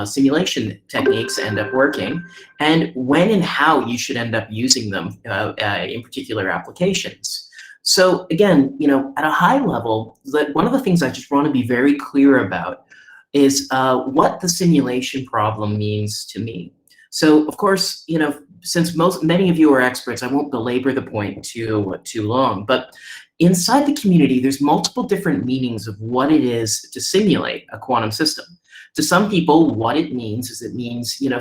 simulation techniques end up working, and when and how you should end up using them in particular applications. So again, at a high level, one of the things I just want to be very clear about is what the simulation problem means to me. So of course, since many of you are experts, I won't belabor the point too long, but inside the community, there's multiple different meanings of what it is to simulate a quantum system. To some people, what it means is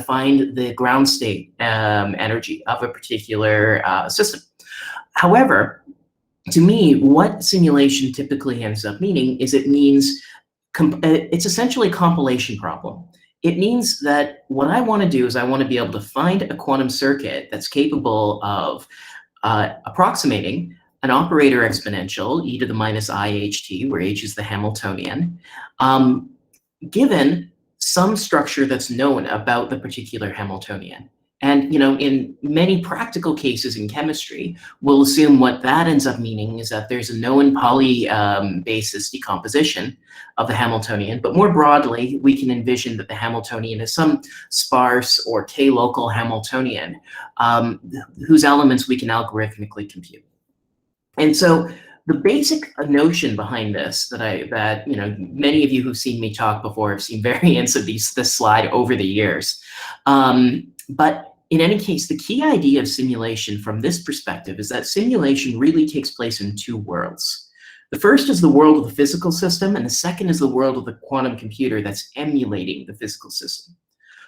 find the ground state energy of a particular system. However, to me, what simulation typically ends up meaning is it's essentially a compilation problem. It means that what I want to do is I want to be able to find a quantum circuit that's capable of approximating an operator exponential, e to the minus iht, where h is the Hamiltonian, given some structure that's known about the particular Hamiltonian. And in many practical cases in chemistry, we'll assume what that ends up meaning is that there's a known poly basis decomposition of the Hamiltonian. But more broadly, we can envision that the Hamiltonian is some sparse or k-local Hamiltonian whose elements we can algorithmically compute. And so the basic notion behind this that many of you who've seen me talk before have seen variants of this slide over the years. But in any case, the key idea of simulation from this perspective is that simulation really takes place in two worlds. The first is the world of the physical system, and the second is the world of the quantum computer that's emulating the physical system.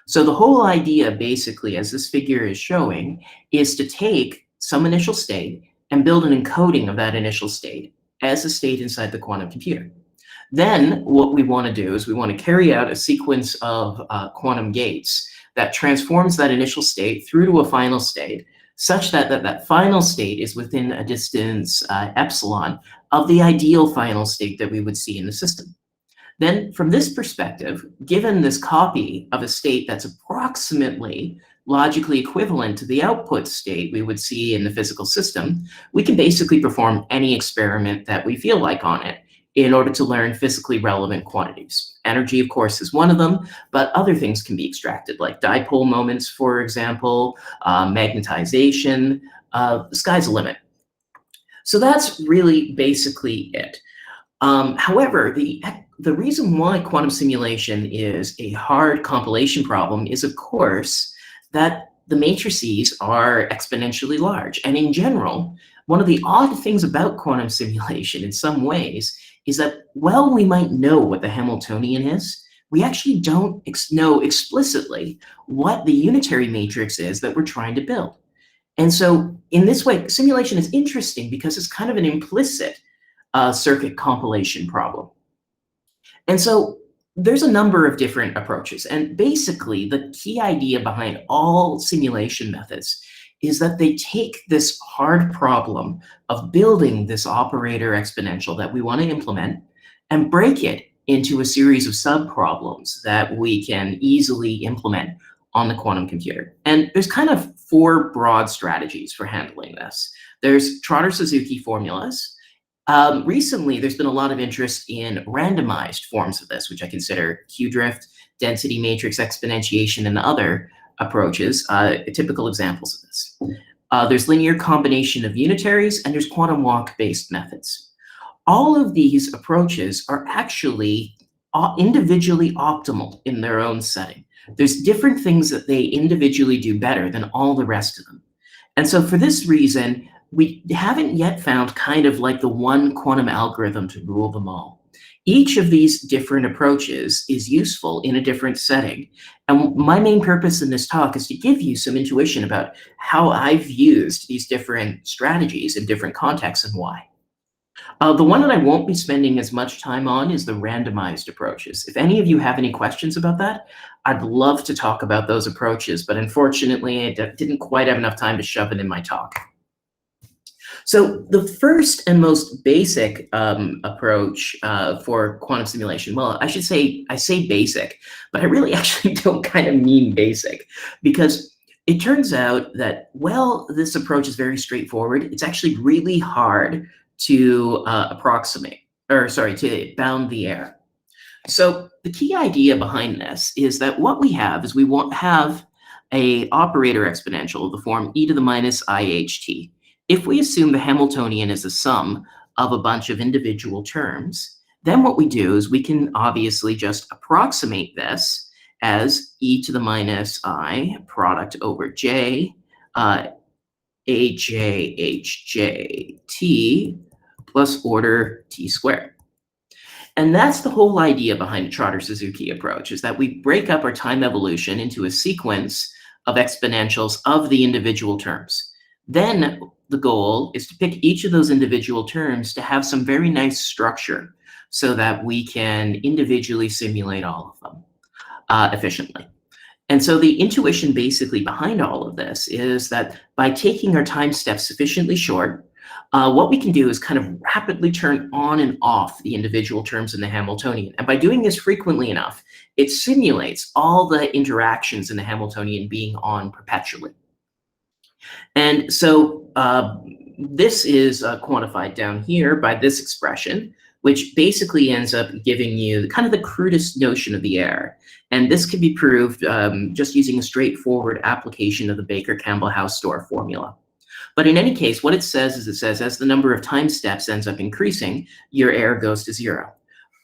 So the whole idea, basically, as this figure is showing, is to take some initial state and build an encoding of that initial state as a state inside the quantum computer. Then what we want to do is we want to carry out a sequence of quantum gates that transforms that initial state through to a final state, such that that final state is within a distance epsilon of the ideal final state that we would see in the system. Then from this perspective, given this copy of a state that's approximately logically equivalent to the output state we would see in the physical system, we can basically perform any experiment that we feel like on it in order to learn physically relevant quantities. Energy, of course, is one of them, but other things can be extracted, like dipole moments, for example, magnetization. The sky's the limit. So that's really basically it. However, the reason why quantum simulation is a hard compilation problem is, of course, that the matrices are exponentially large. And in general, one of the odd things about quantum simulation in some ways is that, while we might know what the Hamiltonian is, we actually don't know explicitly what the unitary matrix is that we're trying to build. And so in this way, simulation is interesting because it's kind of an implicit circuit compilation problem. And so there's a number of different approaches. And basically, the key idea behind all simulation methods is that they take this hard problem of building this operator exponential that we want to implement and break it into a series of sub-problems that we can easily implement on the quantum computer. And there's kind of four broad strategies for handling this. There's Trotter-Suzuki formulas. Recently, there's been a lot of interest in randomized forms of this, which I consider Q-drift, density matrix exponentiation, and other approaches, typical examples of this. There's linear combination of unitaries, and there's quantum walk-based methods. All of these approaches are actually individually optimal in their own setting. There's different things that they individually do better than all the rest of them. And so for this reason, we haven't yet found kind of like the one quantum algorithm to rule them all. Each of these different approaches is useful in a different setting. And my main purpose in this talk is to give you some intuition about how I've used these different strategies in different contexts and why. The one that I won't be spending as much time on is the randomized approaches. If any of you have any questions about that, I'd love to talk about those approaches, but unfortunately, I didn't quite have enough time to shove it in my talk. So the first and most basic approach for quantum simulation, well, I say basic, but I really actually don't kind of mean basic, because it turns out that, well, this approach is very straightforward. It's actually really hard to to bound the error. So the key idea behind this is that what we have is have a operator exponential of the form e to the minus iht. If we assume the Hamiltonian is a sum of a bunch of individual terms, then what we do is we can obviously just approximate this as e to the minus I product over j ajhjt plus order t squared. And that's the whole idea behind the Trotter-Suzuki approach, is that we break up our time evolution into a sequence of exponentials of the individual terms. Then the goal is to pick each of those individual terms to have some very nice structure so that we can individually simulate all of them efficiently. And so the intuition basically behind all of this is that by taking our time steps sufficiently short, what we can do is kind of rapidly turn on and off the individual terms in the Hamiltonian. And by doing this frequently enough, it simulates all the interactions in the Hamiltonian being on perpetually. And so this is quantified down here by this expression, which basically ends up giving you kind of the crudest notion of the error. And this can be proved just using a straightforward application of the Baker-Campbell-Hausdorff formula. But in any case, what it says is, it says as the number of time steps ends up increasing, your error goes to 0.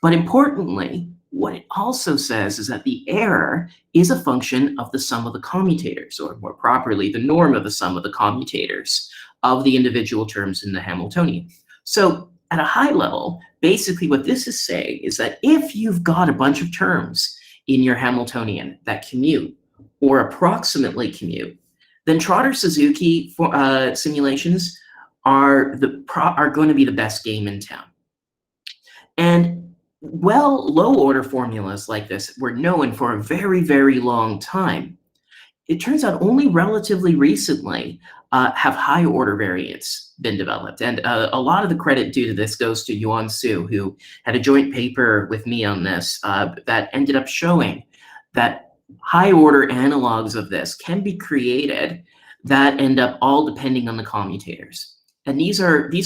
But importantly, what it also says is that the error is a function of the sum of the commutators, or more properly, the norm of the sum of the commutators of the individual terms in the Hamiltonian. So at a high level, basically what this is saying is that if you've got a bunch of terms in your Hamiltonian that commute or approximately commute, then Trotter-Suzuki simulations are going to be the best game in town. And low-order formulas like this were known for a very, very long time. It turns out only relatively recently have high-order variants been developed. And a lot of the credit due to this goes to Yuan Su, who had a joint paper with me on this that ended up showing that high-order analogs of this can be created that end up all depending on the commutators. And these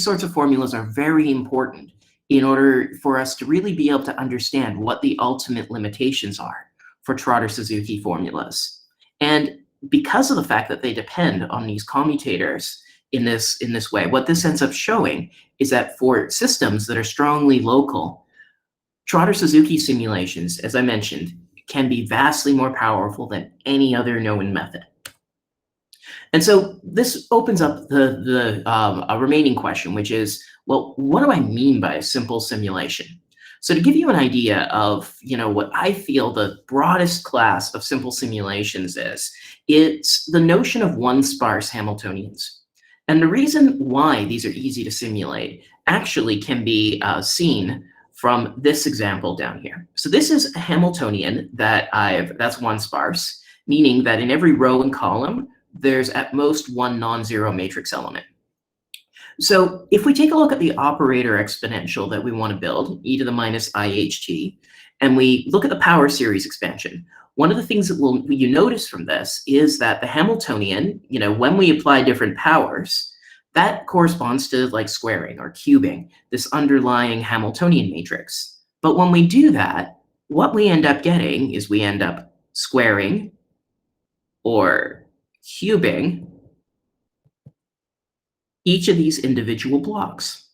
sorts of formulas are very important in order for us to really be able to understand what the ultimate limitations are for Trotter-Suzuki formulas. And because of the fact that they depend on these commutators in this way, what this ends up showing is that for systems that are strongly local, Trotter-Suzuki simulations, as I mentioned, can be vastly more powerful than any other known method. And so this opens up a remaining question, which is, well, what do I mean by a simple simulation? So to give you an idea of, what I feel the broadest class of simple simulations is, it's the notion of one-sparse Hamiltonians. And the reason why these are easy to simulate actually can be seen from this example down here. So this is a Hamiltonian that's one-sparse, meaning that in every row and column, there's at most one non-zero matrix element. So if we take a look at the operator exponential that we want to build, e to the minus iht, and we look at the power series expansion, one of the things that you notice from this is that the Hamiltonian, when we apply different powers, that corresponds to like squaring or cubing this underlying Hamiltonian matrix. But when we do that, what we end up getting is we end up squaring or cubing each of these individual blocks.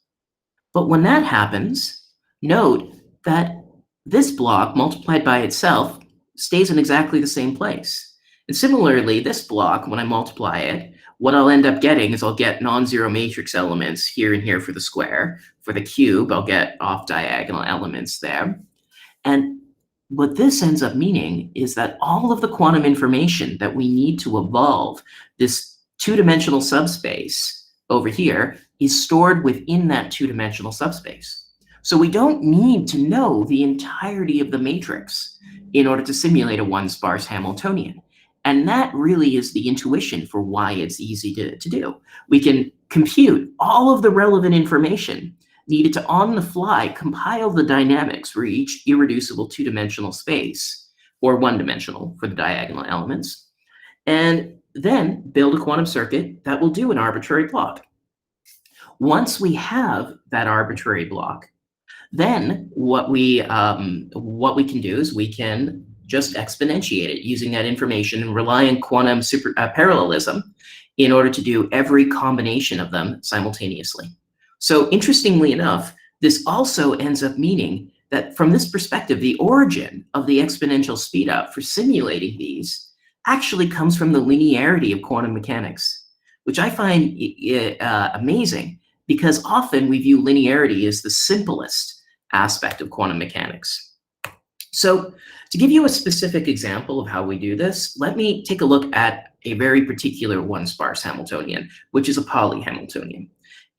But when that happens, note that this block multiplied by itself stays in exactly the same place. And similarly, this block, when I multiply it, what I'll end up getting is I'll get non-zero matrix elements here and here for the square. For the cube, I'll get off-diagonal elements there. And what this ends up meaning is that all of the quantum information that we need to evolve this two-dimensional subspace over here is stored within that two-dimensional subspace. So we don't need to know the entirety of the matrix in order to simulate a one-sparse Hamiltonian. And that really is the intuition for why it's easy to do. We can compute all of the relevant information needed to, on the fly, compile the dynamics for each irreducible two-dimensional space, or one-dimensional for the diagonal elements, and then build a quantum circuit that will do an arbitrary block. Once we have that arbitrary block, Then what we can do is we can just exponentiate it using that information and rely on quantum parallelism in order to do every combination of them simultaneously. So interestingly enough, this also ends up meaning that from this perspective, the origin of the exponential speedup for simulating these actually comes from the linearity of quantum mechanics, which I find amazing, because often we view linearity as the simplest aspect of quantum mechanics. So to give you a specific example of how we do this, let me take a look at a very particular one-sparse Hamiltonian, which is a poly-Hamiltonian.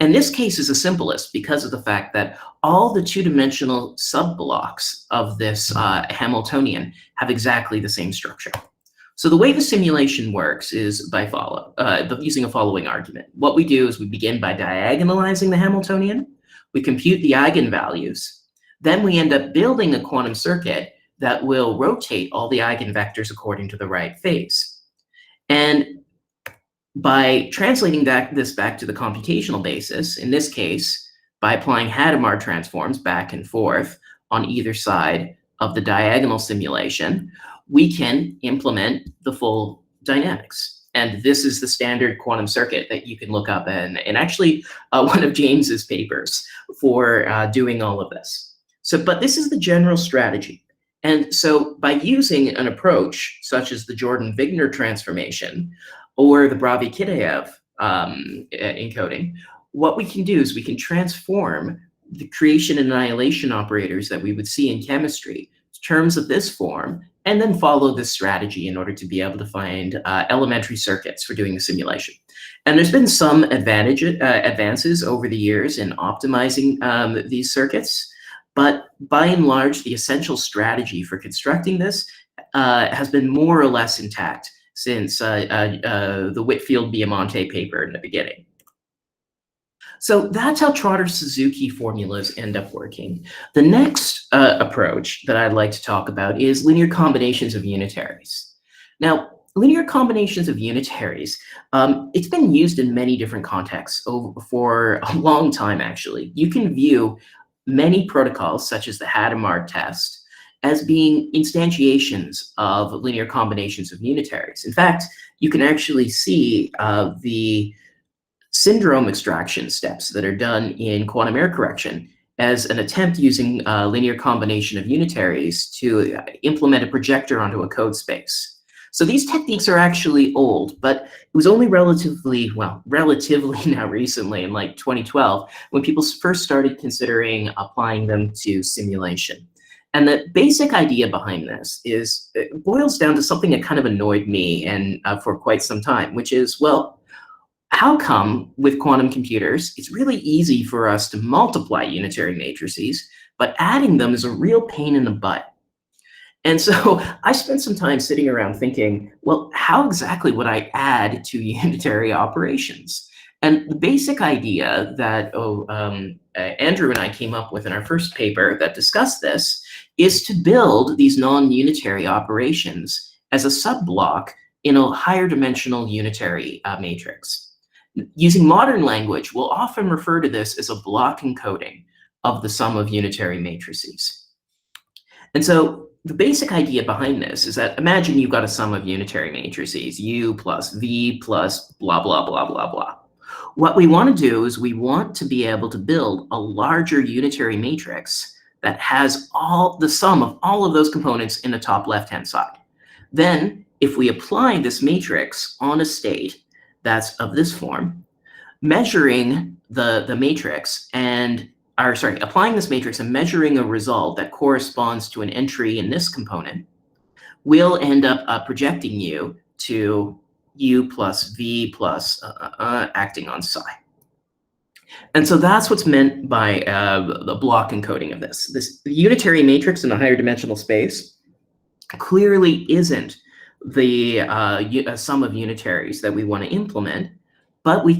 And this case is the simplest because of the fact that all the two-dimensional subblocks of this Hamiltonian have exactly the same structure. So the way the simulation works is by using a following argument. What we do is we begin by diagonalizing the Hamiltonian, we compute the eigenvalues, then we end up building a quantum circuit that will rotate all the eigenvectors according to the right phase. And by translating this back to the computational basis, in this case, by applying Hadamard transforms back and forth on either side of the diagonal simulation, we can implement the full dynamics. And this is the standard quantum circuit that you can look up in actually one of James's papers for doing all of this. But this is the general strategy. And so by using an approach such as the Jordan-Wigner transformation or the Bravy-Kitaev encoding, what we can do is we can transform the creation and annihilation operators that we would see in chemistry to terms of this form, and then follow this strategy in order to be able to find elementary circuits for doing the simulation. And there's been some advances over the years in optimizing these circuits, but by and large, the essential strategy for constructing this has been more or less intact since the Whitfield-Biamonte paper in the beginning. So that's how Trotter-Suzuki formulas end up working. The next approach that I'd like to talk about is linear combinations of unitaries. Now, linear combinations of unitaries, it's been used in many different contexts for a long time, actually. You can view many protocols, such as the Hadamard test, as being instantiations of linear combinations of unitaries. In fact, you can actually see the syndrome extraction steps that are done in quantum error correction as an attempt using a linear combination of unitaries to implement a projector onto a code space. So these techniques are actually old, but it was only relatively now recently, in like 2012, when people first started considering applying them to simulation. And the basic idea behind this is, it boils down to something that kind of annoyed me and for quite some time, which is, well, how come with quantum computers, it's really easy for us to multiply unitary matrices, but adding them is a real pain in the butt? And so I spent some time sitting around thinking, well, how exactly would I add to unitary operations? And the basic idea that Andrew and I came up with in our first paper that discussed this is to build these non-unitary operations as a subblock in a higher dimensional unitary matrix. Using modern language, we'll often refer to this as a block encoding of the sum of unitary matrices. And so the basic idea behind this is that, imagine you've got a sum of unitary matrices, U plus V plus blah, blah, blah, blah, blah. What we want to do is we want to be able to build a larger unitary matrix that has the sum of all of those components in the top left-hand side. Then, if we apply this matrix on a state that's of this form, measuring the matrix applying this matrix and measuring a result that corresponds to an entry in this component, will end up projecting you to U plus V plus acting on psi. And so that's what's meant by the block encoding of this. This unitary matrix in a higher dimensional space clearly isn't the sum of unitaries that we want to implement, but we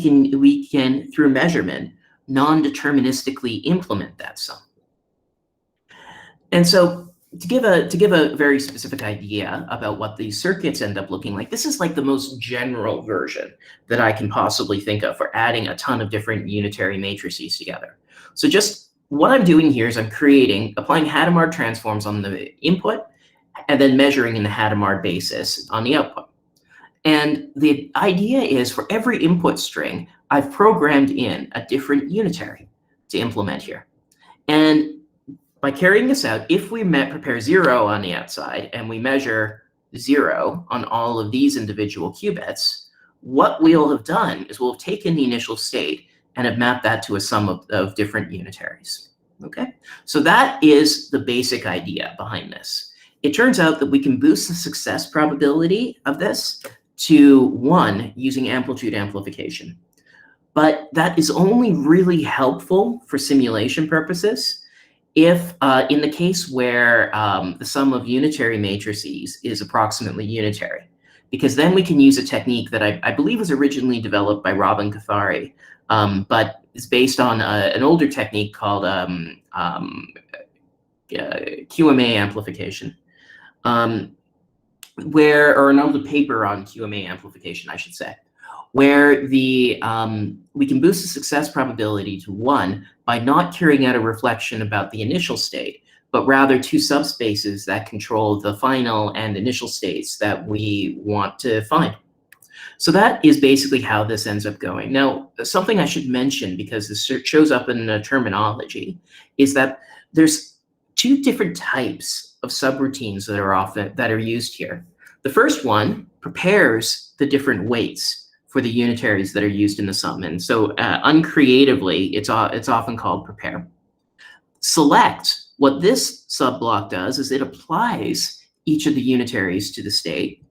can through measurement non-deterministically implement that sum. And so to give a very specific idea about what these circuits end up looking like, this is like the most general version that I can possibly think of for adding a ton of different unitary matrices together. So just what I'm doing here is I'm applying Hadamard transforms on the input, and then measuring in the Hadamard basis on the output. And the idea is for every input string, I've programmed in a different unitary to implement here. And by carrying this out, if we prepare 0 on the outside and we measure 0 on all of these individual qubits, what we'll have done is we'll have taken the initial state and have mapped that to a sum of different unitaries. Okay, so that is the basic idea behind this. It turns out that we can boost the success probability of this to 1 using amplitude amplification. But that is only really helpful for simulation purposes if, in the case where the sum of unitary matrices is approximately unitary, because then we can use a technique that I believe was originally developed by Robin Cathari, but it's based on an older technique called QMA amplification, or an older paper on QMA amplification, I should say, where we can boost the success probability to 1 by not carrying out a reflection about the initial state, but rather 2 subspaces that control the final and initial states that we want to find. So that is basically how this ends up going. Now, something I should mention, because this shows up in the terminology, is that there's 2 different types of subroutines that are used here. The first one prepares the different weights for the unitaries that are used in the sum. And so uncreatively, it's often called prepare. Select, what this subblock does is it applies each of the unitaries to the state,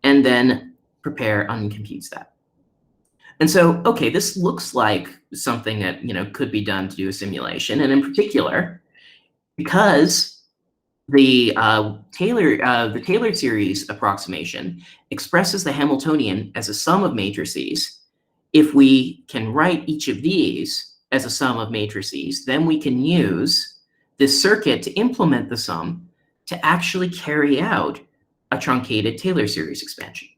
and then prepare uncomputes that. And so, okay, this looks like something that could be done to do a simulation, and in particular, because the Taylor series approximation expresses the Hamiltonian as a sum of matrices. If we can write each of these as a sum of matrices, then we can use this circuit to implement the sum to actually carry out a truncated Taylor series expansion.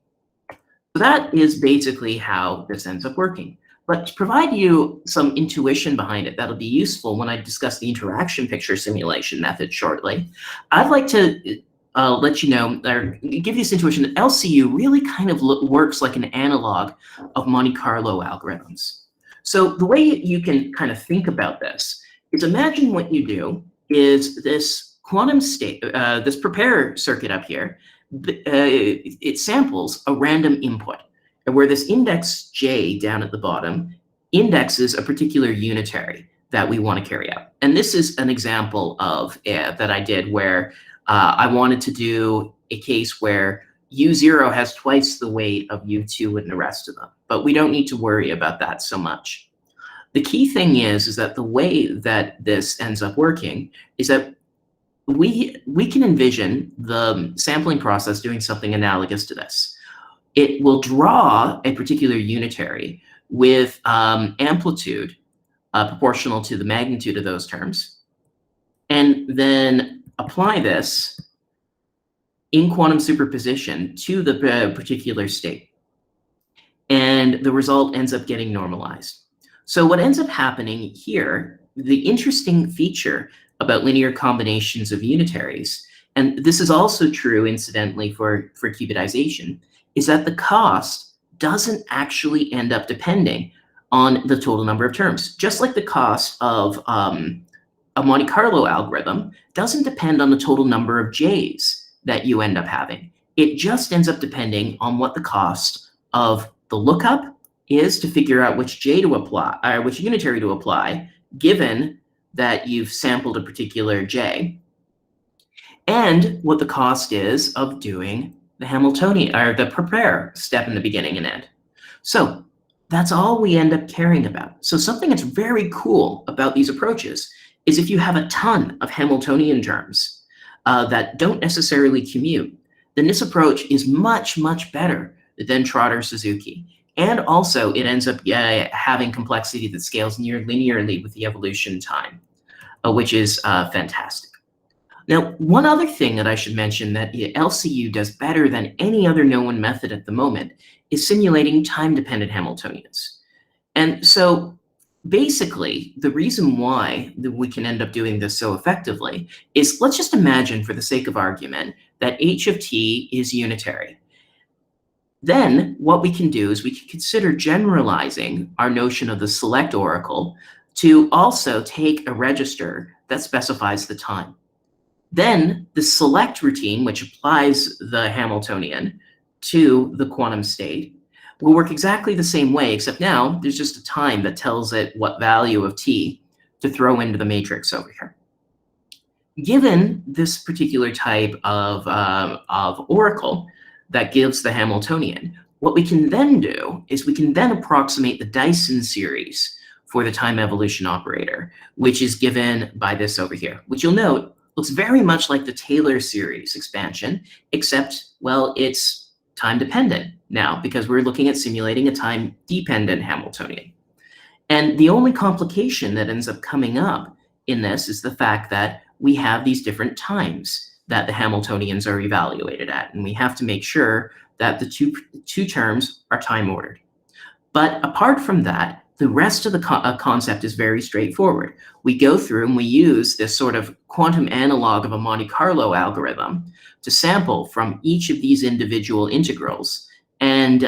So that is basically how this ends up working. But to provide you some intuition behind it that'll be useful when I discuss the interaction picture simulation method shortly, I'd like to let you know, or give you this intuition that LCU really kind of works like an analog of Monte Carlo algorithms. So the way you can kind of think about this is, imagine what you do is this quantum state, this prepare circuit up here, it samples a random input, where this index j down at the bottom indexes a particular unitary that we want to carry out. And this is an example of that I did where I wanted to do a case where U0 has twice the weight of U2 and the rest of them, but we don't need to worry about that so much. The key thing is that the way that this ends up working is that we can envision the sampling process doing something analogous to this. It will draw a particular unitary with amplitude proportional to the magnitude of those terms, and then apply this in quantum superposition to the particular state. And the result ends up getting normalized. So what ends up happening here, the interesting feature about linear combinations of unitaries, and this is also true, incidentally, for Cubitization, is that the cost doesn't actually end up depending on the total number of terms. Just like the cost of a Monte Carlo algorithm doesn't depend on the total number of j's that you end up having. It just ends up depending on what the cost of the lookup is to figure out which j to apply, or which unitary to apply, given that you've sampled a particular j, and what the cost is of doing the Hamiltonian, or the prepare step in the beginning and end. So that's all we end up caring about. So something that's very cool about these approaches is if you have a ton of Hamiltonian terms that don't necessarily commute, then this approach is much, much better than Trotter-Suzuki. And also, it ends up having complexity that scales near linearly with the evolution time, which is fantastic. Now, one other thing that I should mention that LCU does better than any other known method at the moment is simulating time-dependent Hamiltonians. And so basically, the reason why we can end up doing this so effectively is, let's just imagine, for the sake of argument, that h of t is unitary. Then what we can do is we can consider generalizing our notion of the select oracle to also take a register that specifies the time. Then the select routine, which applies the Hamiltonian to the quantum state, will work exactly the same way, except now there's just a time that tells it what value of t to throw into the matrix over here. Given this particular type of oracle that gives the Hamiltonian, what we can then do is we can then approximate the Dyson series for the time evolution operator, which is given by this over here, which you'll note looks very much like the Taylor series expansion, except, well, it's time dependent now because we're looking at simulating a time dependent Hamiltonian. And the only complication that ends up coming up in this is the fact that we have these different times that the Hamiltonians are evaluated at, and we have to make sure that the two terms are time ordered. But apart from that, the rest of the concept is very straightforward. We go through and we use this sort of quantum analog of a Monte Carlo algorithm to sample from each of these individual integrals and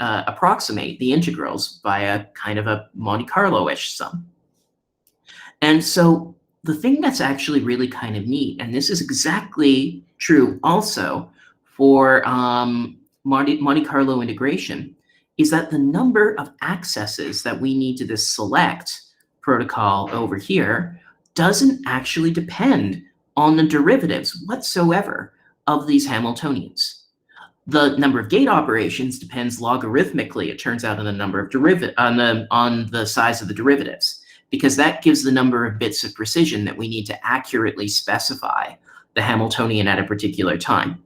approximate the integrals by a kind of a Monte Carlo-ish sum. And so the thing that's actually really kind of neat, and this is exactly true also for Monte Carlo integration, is that the number of accesses that we need to this select protocol over here doesn't actually depend on the derivatives whatsoever of these Hamiltonians. The number of gate operations depends logarithmically, it turns out, on the number of on the size of the derivatives, because that gives the number of bits of precision that we need to accurately specify the Hamiltonian at a particular time.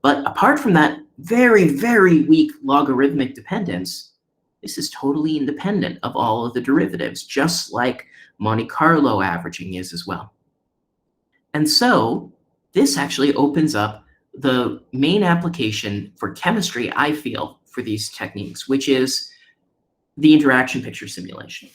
But apart from that very, very weak logarithmic dependence, this is totally independent of all of the derivatives, just like Monte Carlo averaging is as well. And so this actually opens up the main application for chemistry, I feel, for these techniques, which is the interaction picture simulation.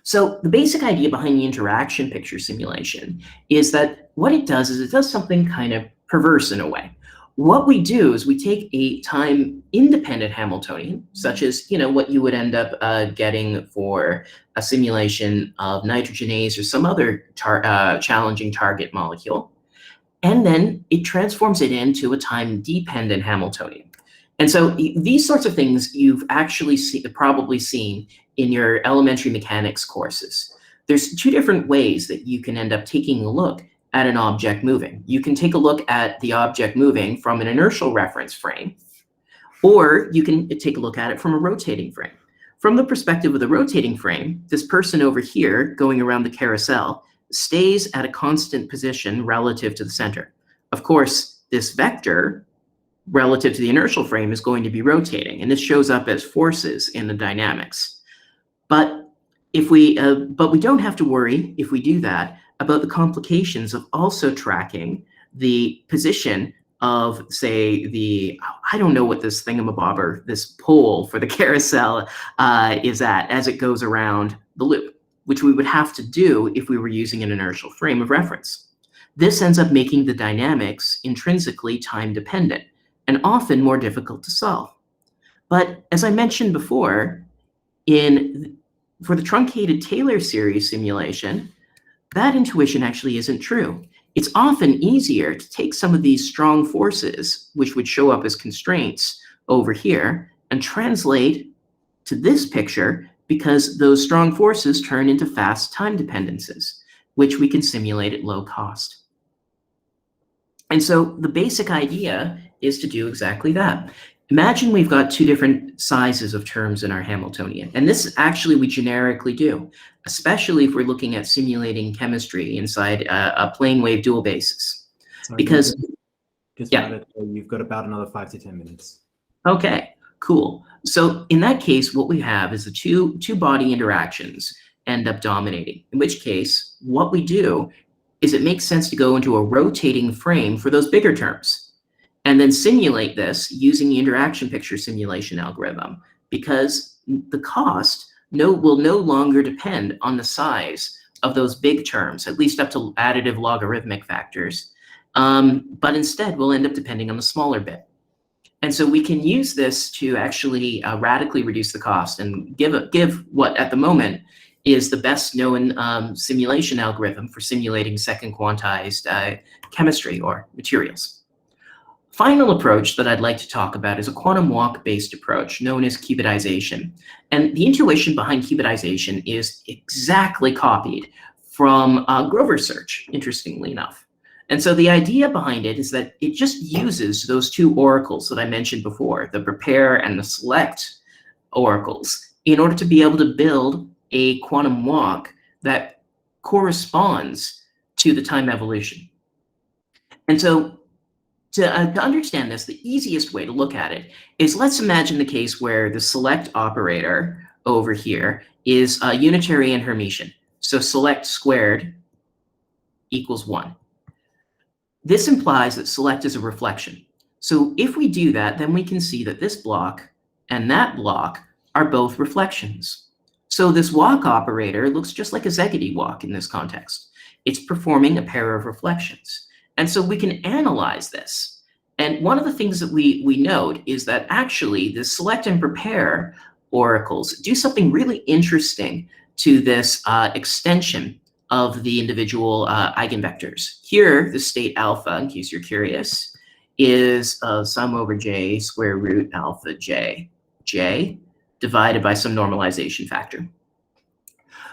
So the basic idea behind the interaction picture simulation is that what it does is it does something kind of perverse in a way. What we do is we take a time-independent Hamiltonian, such as what you would end up getting for a simulation of nitrogenase or some other challenging target molecule, and then it transforms it into a time-dependent Hamiltonian. And so these sorts of things you've actually probably seen in your elementary mechanics courses. There's two different ways that you can end up taking a look at an object moving. You can take a look at the object moving from an inertial reference frame, or you can take a look at it from a rotating frame. From the perspective of the rotating frame, this person over here going around the carousel stays at a constant position relative to the center. Of course, this vector relative to the inertial frame is going to be rotating, and this shows up as forces in the dynamics. But we don't have to worry, if we do that, about the complications of also tracking the position of, say, I don't know what this thingamabobber, this pole for the carousel is at as it goes around the loop, which we would have to do if we were using an inertial frame of reference. This ends up making the dynamics intrinsically time-dependent and often more difficult to solve. But as I mentioned before, for the truncated Taylor series simulation, that intuition actually isn't true. It's often easier to take some of these strong forces, which would show up as constraints over here, and translate to this picture, because those strong forces turn into fast time dependencies, which we can simulate at low cost. And so the basic idea is to do exactly that. Imagine we've got two different sizes of terms in our Hamiltonian, and this actually we generically do, especially if we're looking at simulating chemistry inside a plane wave dual basis. Sorry, because you've got about another 5 to 10 minutes. Okay, cool. So in that case, what we have is the two body interactions end up dominating, in which case what we do is it makes sense to go into a rotating frame for those bigger terms, and then simulate this using the interaction picture simulation algorithm, because the cost will no longer depend on the size of those big terms, at least up to additive logarithmic factors, but instead will end up depending on the smaller bit. And so we can use this to actually radically reduce the cost and give what at the moment is the best known simulation algorithm for simulating second quantized chemistry or materials. Final approach that I'd like to talk about is a quantum walk-based approach known as cubitization. And the intuition behind cubitization is exactly copied from Grover's search, interestingly enough. And so the idea behind it is that it just uses those two oracles that I mentioned before, the prepare and the select oracles, in order to be able to build a quantum walk that corresponds to the time evolution. And so to understand this, the easiest way to look at it is, let's imagine the case where the select operator over here is unitary and Hermitian. So select squared equals 1. This implies that select is a reflection. So if we do that, then we can see that this block and that block are both reflections. So this walk operator looks just like a Szegedy walk in this context. It's performing a pair of reflections. And so we can analyze this. And one of the things that we note is that actually the select and prepare oracles do something really interesting to this extension of the individual eigenvectors. Here, the state alpha, in case you're curious, is sum over j square root alpha j divided by some normalization factor.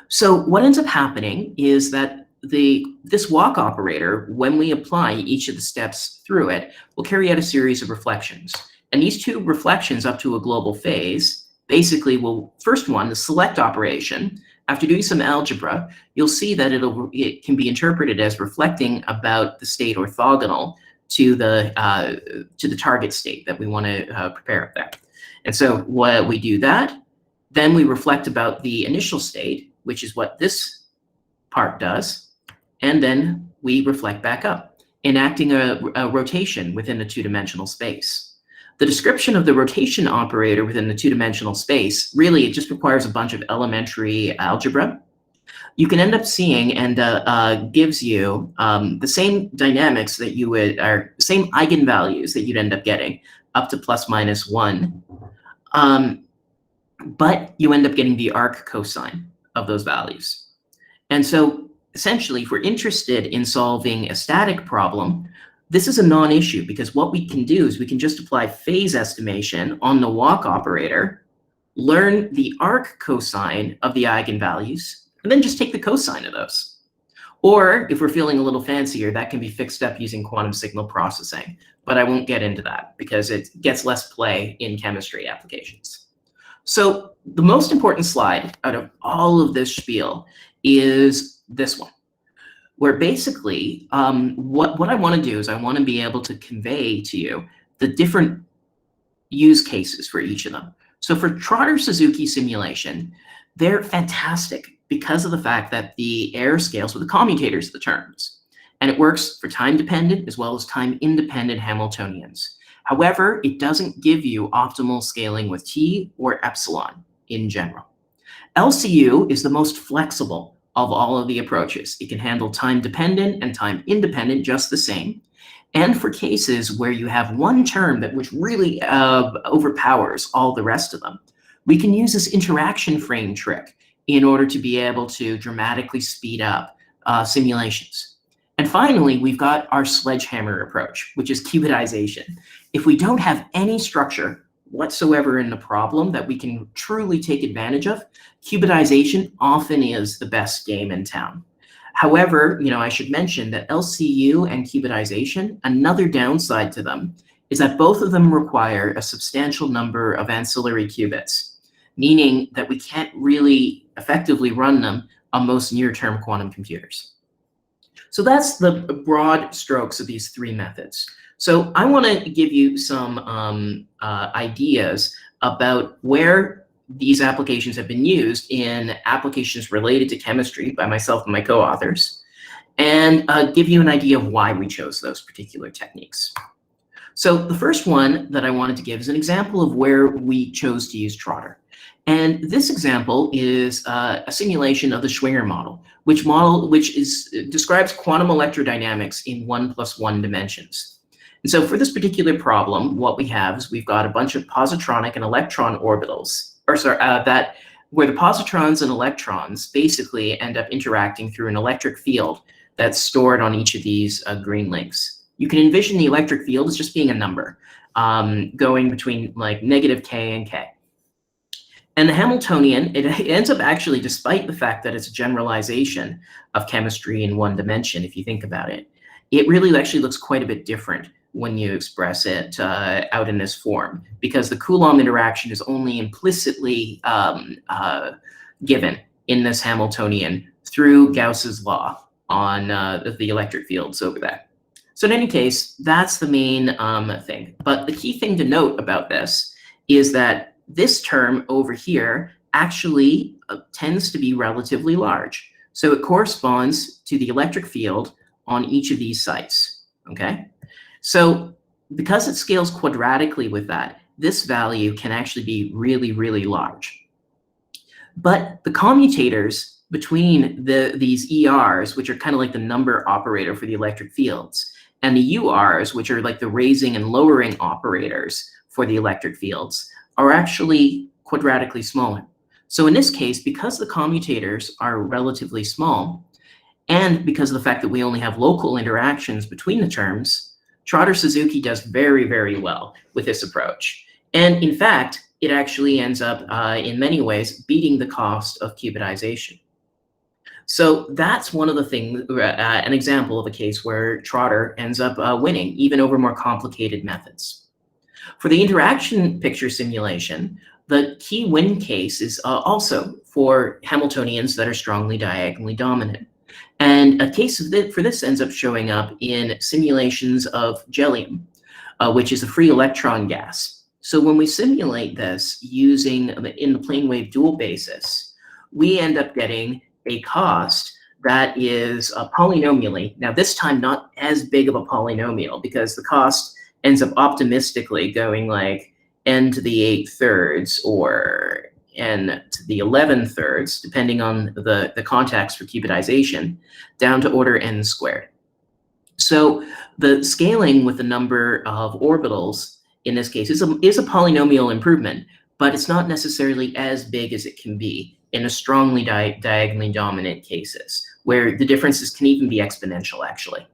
So what ends up happening is that this walk operator, when we apply each of the steps through it, will carry out a series of reflections. And these two reflections up to a global phase basically will, first one, the select operation, after doing some algebra, you'll see that it can be interpreted as reflecting about the state orthogonal to the target state that we want to prepare up there. And so what we do that, then we reflect about the initial state, which is what this part does, and then we reflect back up, enacting a rotation within a two-dimensional space. The description of the rotation operator within the two-dimensional space, really, it just requires a bunch of elementary algebra. You can end up seeing and gives you the same dynamics that you would, or same eigenvalues that you'd end up getting up to plus minus 1. But you end up getting the arc cosine of those values. And so essentially, if we're interested in solving a static problem, this is a non-issue, because what we can do is we can just apply phase estimation on the walk operator, learn the arc cosine of the eigenvalues, and then just take the cosine of those. Or if we're feeling a little fancier, that can be fixed up using quantum signal processing. But I won't get into that because it gets less play in chemistry applications. So the most important slide out of all of this spiel is this one, where basically what I want to do is I want to be able to convey to you the different use cases for each of them. So for Trotter-Suzuki simulation, they're fantastic because of the fact that the error scales with the commutators of the terms. And it works for time-dependent as well as time-independent Hamiltonians. However, it doesn't give you optimal scaling with T or epsilon in general. LCU is the most flexible of all of the approaches. It can handle time-dependent and time-independent just the same. And for cases where you have one term which really overpowers all the rest of them, we can use this interaction frame trick in order to be able to dramatically speed up simulations. And finally, we've got our sledgehammer approach, which is cubitization. If we don't have any structure whatsoever in the problem that we can truly take advantage of, cubitization often is the best game in town. However, I should mention that LCU and cubitization, another downside to them is that both of them require a substantial number of ancillary qubits, meaning that we can't really effectively run them on most near-term quantum computers. So that's the broad strokes of these three methods. So I want to give you some ideas about where these applications have been used in applications related to chemistry by myself and my co-authors, and give you an idea of why we chose those particular techniques. So the first one that I wanted to give is an example of where we chose to use Trotter. And this example is a simulation of the Schwinger model, which describes quantum electrodynamics in 1+1 dimensions. And so for this particular problem, what we have is we've got a bunch of positronic and electron orbitals, where the positrons and electrons basically end up interacting through an electric field that's stored on each of these green links. You can envision the electric field as just being a number going between like -k and k. And the Hamiltonian, it ends up actually, despite the fact that it's a generalization of chemistry in one dimension, if you think about it, it really actually looks quite a bit different when you express it out in this form, because the Coulomb interaction is only implicitly given in this Hamiltonian through Gauss's law on the electric fields over that. So in any case, that's the main thing. But the key thing to note about this is that this term over here actually tends to be relatively large. So it corresponds to the electric field on each of these sites, okay? So because it scales quadratically with that, this value can actually be really, really large. But the commutators between these ERs, which are kind of like the number operator for the electric fields, and the URs, which are like the raising and lowering operators for the electric fields, are actually quadratically smaller. So in this case, because the commutators are relatively small, and because of the fact that we only have local interactions between the terms, Trotter-Suzuki does very, very well with this approach. And in fact, it actually ends up, in many ways, beating the cost of cubitization. So that's one of the things, an example of a case where Trotter ends up winning, even over more complicated methods. For the interaction picture simulation, the key win case is also for Hamiltonians that are strongly diagonally dominant. And a case for this ends up showing up in simulations of gellium, which is a free electron gas. So when we simulate this using in the plane wave dual basis, we end up getting a cost that is polynomially, now this time not as big of a polynomial, because the cost ends up optimistically going like n to the 8/3 or n to the 11/3, depending on the context for cubitization, down to order n squared. So the scaling with the number of orbitals in this case is a polynomial improvement, but it's not necessarily as big as it can be in a strongly diagonally dominant cases, where the differences can even be exponential, actually.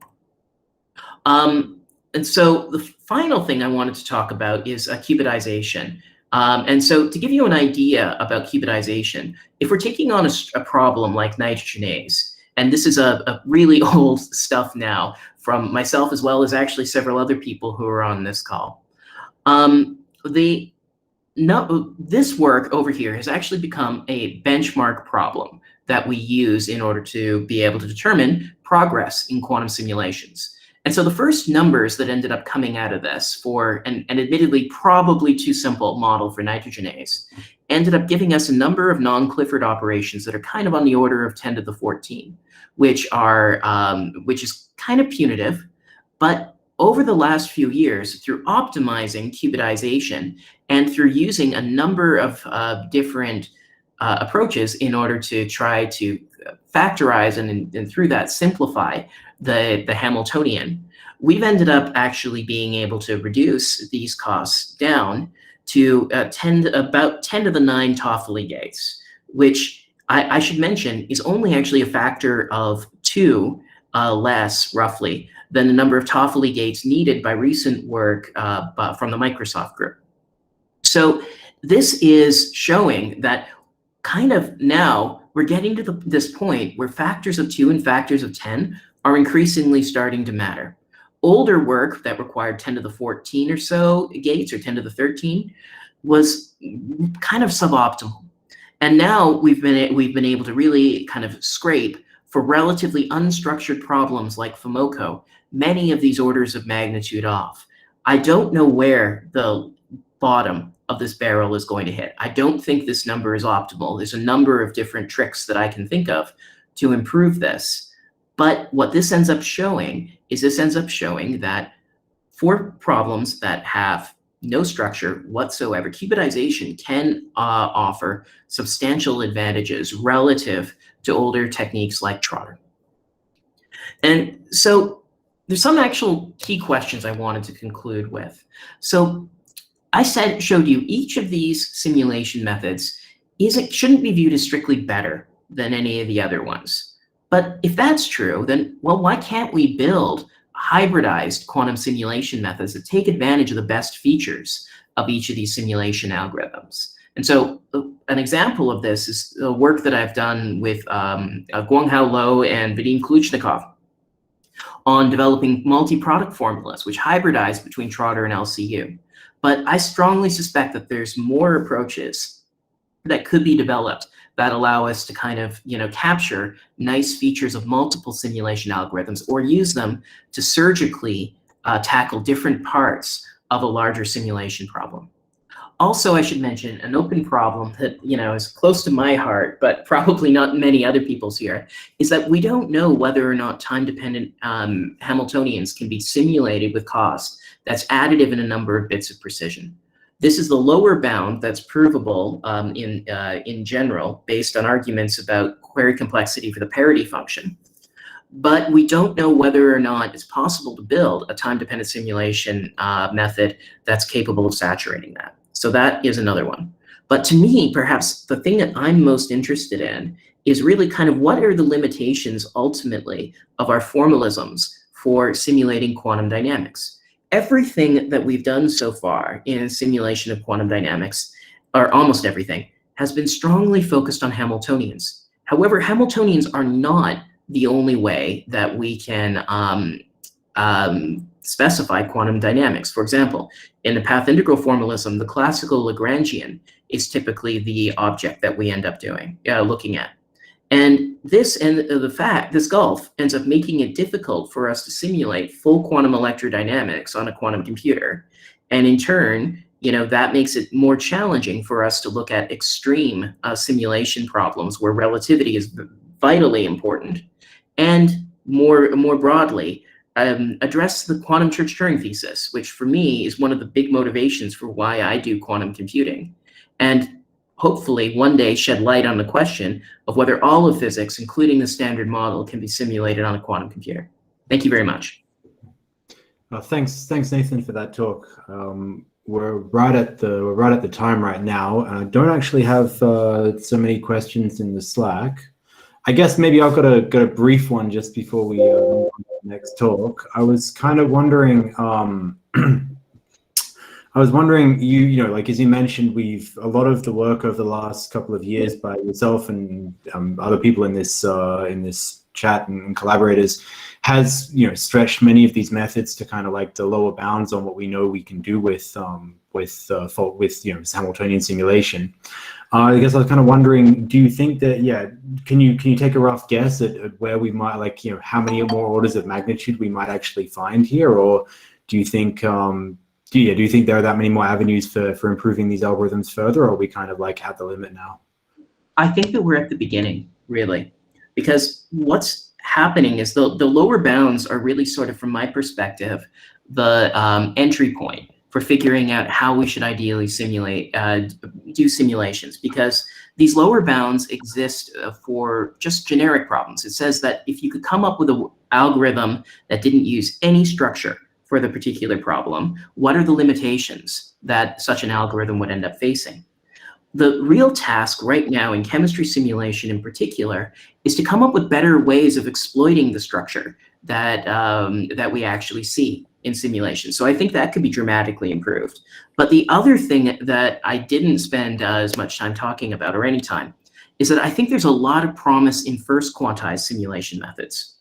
And so the final thing I wanted to talk about is cubitization. And so to give you an idea about cubitization, if we're taking on a problem like nitrogenase, and this is a really old stuff now from myself as well as actually several other people who are on this call, this work over here has actually become a benchmark problem that we use in order to be able to determine progress in quantum simulations. And so the first numbers that ended up coming out of this for an admittedly probably too simple model for nitrogenase ended up giving us a number of non-Clifford operations that are kind of on the order of 10 to the 14, which is kind of punitive. But over the last few years, through optimizing cubitization and through using a number of different approaches in order to try to factorize and through that simplify the Hamiltonian, we've ended up actually being able to reduce these costs down to about 10 to the 9 Toffoli gates, which I should mention is only actually a factor of 2 less, roughly, than the number of Toffoli gates needed by recent work from the Microsoft group. So this is showing that kind of now we're getting to this point where factors of 2 and factors of 10 are increasingly starting to matter. Older work that required 10 to the 14 or so gates, or 10 to the 13, was kind of suboptimal. And now we've been able to really kind of scrape for relatively unstructured problems like FOMOCO, many of these orders of magnitude off. I don't know where the bottom of this barrel is going to hit. I don't think this number is optimal. There's a number of different tricks that I can think of to improve this. But what this ends up showing is that For problems that have no structure whatsoever, cubitization can offer substantial advantages relative to older techniques like Trotter. And so there's some actual key questions I wanted to conclude with. So I showed you each of these simulation methods shouldn't be viewed as strictly better than any of the other ones. But if that's true, then, well, why can't we build hybridized quantum simulation methods that take advantage of the best features of each of these simulation algorithms? And so an example of this is the work that I've done with Guanghao Lo and Vadim Kluchnikov on developing multi-product formulas, which hybridize between Trotter and LCU. But I strongly suspect that there's more approaches that could be developed that allow us to kind of, capture nice features of multiple simulation algorithms or use them to surgically tackle different parts of a larger simulation problem. Also, I should mention an open problem that, is close to my heart, but probably not many other people's here, is that we don't know whether or not time-dependent Hamiltonians can be simulated with cost that's additive in a number of bits of precision. This is the lower bound that's provable in general based on arguments about query complexity for the parity function. But we don't know whether or not it's possible to build a time-dependent simulation method that's capable of saturating that. So that is another one. But to me, perhaps the thing that I'm most interested in is really kind of what are the limitations ultimately of our formalisms for simulating quantum dynamics. Everything that we've done so far in simulation of quantum dynamics, or almost everything, has been strongly focused on Hamiltonians. However, Hamiltonians are not the only way that we can specify quantum dynamics. For example, in the path integral formalism, the classical Lagrangian is typically the object that we end up looking at. And this gulf ends up making it difficult for us to simulate full quantum electrodynamics on a quantum computer. And in turn, that makes it more challenging for us to look at extreme simulation problems where relativity is vitally important. And more broadly, address the quantum Church-Turing thesis, which for me is one of the big motivations for why I do quantum computing. And hopefully one day shed light on the question of whether all of physics, including the standard model, can be simulated on a quantum computer. Thank you very much. Thanks, Nathan, for that talk. We're right at the time right now, and I don't actually have so many questions in the Slack. I guess maybe I've got a brief one just before we move on to the next talk. I was kind of wondering. Like as you mentioned, a lot of the work over the last couple of years by yourself and other people in this chat and collaborators has stretched many of these methods to kind of like the lower bounds on what we know we can do with Hamiltonian simulation. I guess I was kind of wondering, do you think that can you take a rough guess at where we might how many more orders of magnitude we might actually find here, or do you think do you think there are that many more avenues for improving these algorithms further, or are we kind of like at the limit now? I think that we're at the beginning, really, because what's happening is the lower bounds are really sort of, from my perspective, the entry point for figuring out how we should ideally do simulations, because these lower bounds exist for just generic problems. It says that if you could come up with an algorithm that didn't use any structure for the particular problem, what are the limitations that such an algorithm would end up facing? The real task right now in chemistry simulation in particular is to come up with better ways of exploiting the structure that we actually see in simulation. So I think that could be dramatically improved. But the other thing that I didn't spend as much time talking about, or any time, is that I think there's a lot of promise in first quantized simulation methods.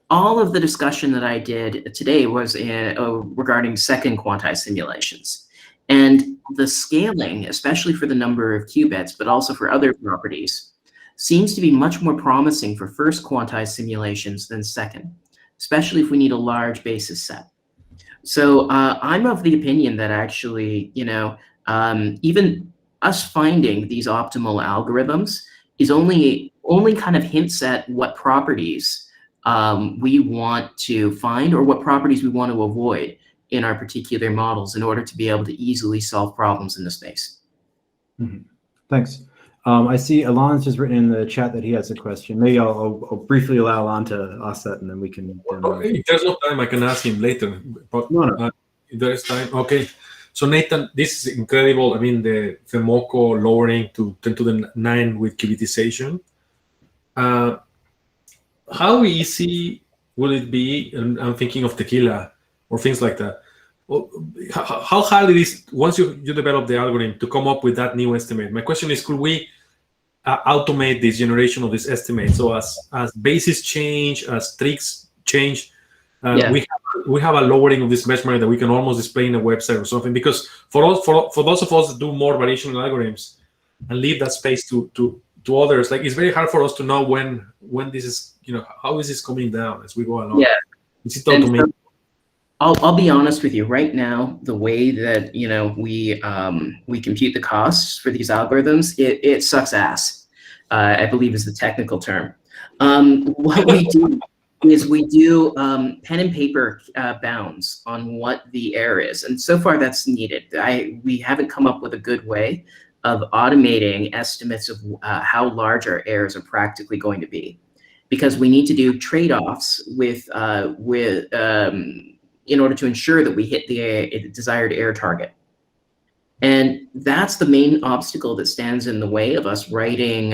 All of the discussion that I did today was regarding second quantized simulations. And the scaling, especially for the number of qubits, but also for other properties, seems to be much more promising for first quantized simulations than second, especially if we need a large basis set. So I'm of the opinion that actually, even us finding these optimal algorithms is only kind of hints at what properties we want to find or what properties we want to avoid in our particular models in order to be able to easily solve problems in the space. Mm-hmm. Thanks. I see Alon's just written in the chat that he has a question. Maybe I'll briefly allow Alon to ask that, and then we can. If there's no time, I can ask him later. But no. If there is time, okay. So Nathan, this is incredible. I mean, the FEMOCO lowering to 10 to the 9 with cubitization. How easy will it be? And I'm thinking of tequila or things like that. How hard it is once you develop the algorithm to come up with that new estimate? My question is, could we automate this generation of this estimate? So as bases change, as tricks change, we have a lowering of this measurement that we can almost display in a website or something. Because for those of us that do more variational algorithms and leave that space to others, like it's very hard for us to know when this is, how is this coming down as we go along? Yeah. Is it automated? I'll be honest with you. Right now, the way that we compute the costs for these algorithms, it sucks ass. I believe is the technical term. What we do is we do pen and paper bounds on what the error is, and so far that's needed. We haven't come up with a good way of automating estimates of how large our errors are practically going to be, because we need to do trade-offs with in order to ensure that we hit the desired error target. And that's the main obstacle that stands in the way of us writing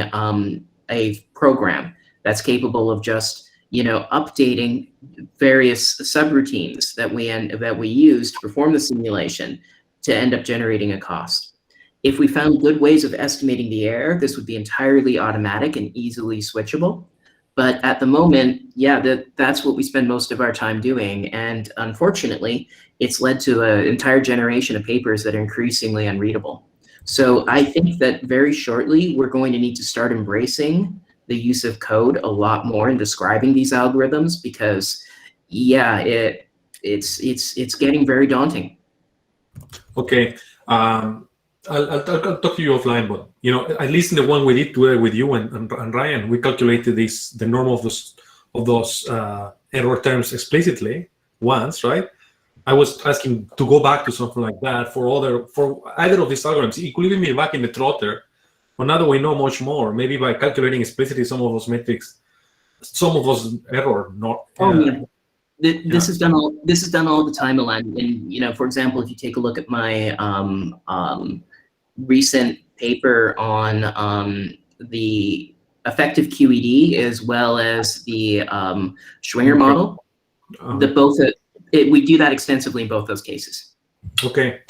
a program that's capable of just updating various subroutines that we use to perform the simulation to end up generating a cost. If we found good ways of estimating the error, this would be entirely automatic and easily switchable. But at the moment, that's what we spend most of our time doing. And unfortunately, it's led to an entire generation of papers that are increasingly unreadable. So I think that very shortly, we're going to need to start embracing the use of code a lot more in describing these algorithms, because it's getting very daunting. Okay. I'll talk to you offline, but at least in the one we did together with you and Ryan, we calculated the norm of those error terms explicitly once, right? I was asking to go back to something like that for either of these algorithms. It could even be back in the trotter, but now that we know much more, maybe by calculating explicitly some of those metrics, some of those error not. This is done all the time, Alan. And for example, if you take a look at my recent paper on the effective QED as well as the Schwinger model, we do that extensively in both those cases. Okay.